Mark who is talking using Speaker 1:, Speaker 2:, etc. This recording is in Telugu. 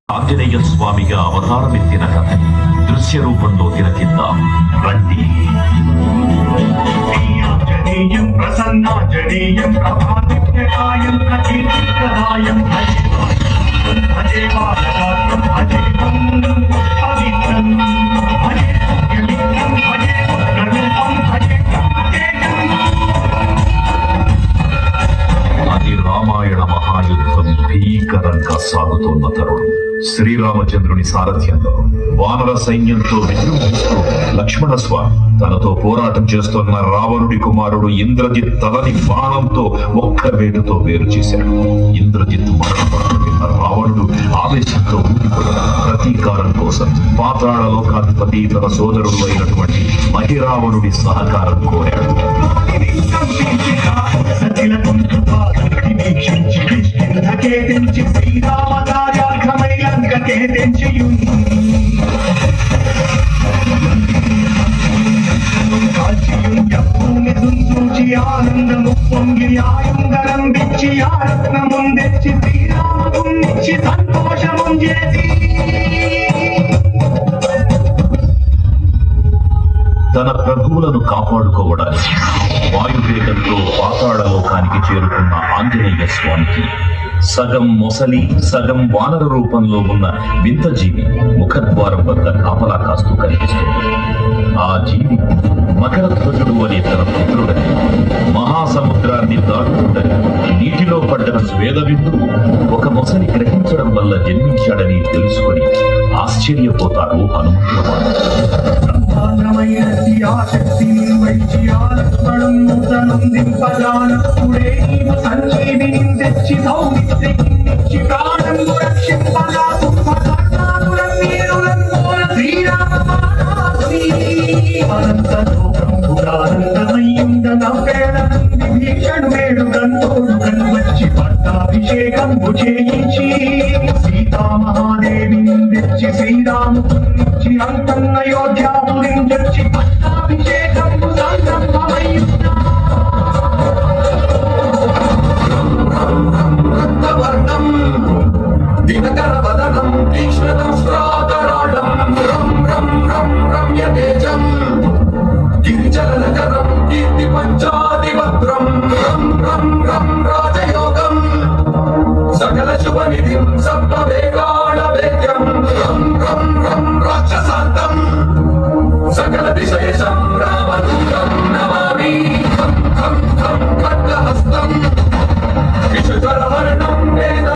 Speaker 1: ఆంజనేయ స్వామిగా అవతారమెత్తిన కథని దృశ్య రూపంలో తిలకిద్దాం రండి.
Speaker 2: ప్రసన్నాంజనేయం ప్రభాదిత్యకాయం ప్రకీర్తిప్రదాయం భజే బాలగాత్రం భజే పవిత్రం భజే పుణ్యమిత్రం భజే పుత్రరూపం భజే
Speaker 1: అది రామాయణ మహాయుద్ధం భీకరంగా సాగుతున్న తరుణం. శ్రీరామచంద్రుని సారథ్యంలో వానర సైన్యంతో విజృంభిస్తూ లక్ష్మణ స్వామి తనతో పోరాటం చేస్తున్న రావణుడి కుమారుడు ఇంద్రజిత్ తలని బాణంతో ఒక్క వేటుతో వేరు చేశాడు. ఇంద్రజిత్ మరణం విన్న రావణుడు ఆవేశంతో ఊగిపోయాడు. ప్రతీకారం కోసం పాతాళ లోకాధిపతి తన సోదరుడు అయినటువంటి మహిరావణుడి సహకారం కోరాడు.
Speaker 2: ఆనందము పొంగి ఆయుందరం తెచ్చి ఆరత్నముందెచ్చి శ్రీరామునిచ్చి సంతోషము చేసి
Speaker 1: తన ప్రభువులను కాపాడుకోవడానికి వాయువేగంతో పాతాళ లోకానికి చేరుకున్న ఆంజనేయ స్వామికి సగం మొసలి సగం వానర రూపంలో ఉన్న వింత జీవి ముఖద్వారం వద్ద కాపలా కాస్తూ కనిపిస్తుంది. ఆ జీవి మకరధ్వజుడు అనే తన పుత్రుడని, మహాసముద్రాన్ని దాటుతుండగా నీటిలో పడ్డ స్వేదబిందువు ఒక మొసలి గ్రహించడం వల్ల జన్మించాడని తెలుసుకొని ఆశ్చర్యపోతారు హనుమంతుల వారు.
Speaker 2: సంజీవిని తెచ్చి సౌమిత్రికి ప్రాణం రక్షింపగా పట్టాభిషేకము చేయించి సీతామహాదేవిని తెచ్చి శ్రీరామునిచ్చి అంతన్న అయోధ్యాపురిని తెచ్చి పట్టాభిషేకము సంకల్పమయ్యున్నా
Speaker 3: దినకర వదనం తీక్ష్ణం శ్రాతరాళం రం రం రం రమ్యతేజం గిరిచలనకరం కీర్తి పంచాదివక్త్రం రం రం రం రాజయోగం సకల శుభనిధిం సర్వవేగాళ వేద్యం రం రం రం రాక్షసాంతం సకల దిశయశం రామదూతం నమామి ఖం ఖం ఖం ఖడ్గహస్తం విషుధరవర్ణం వేద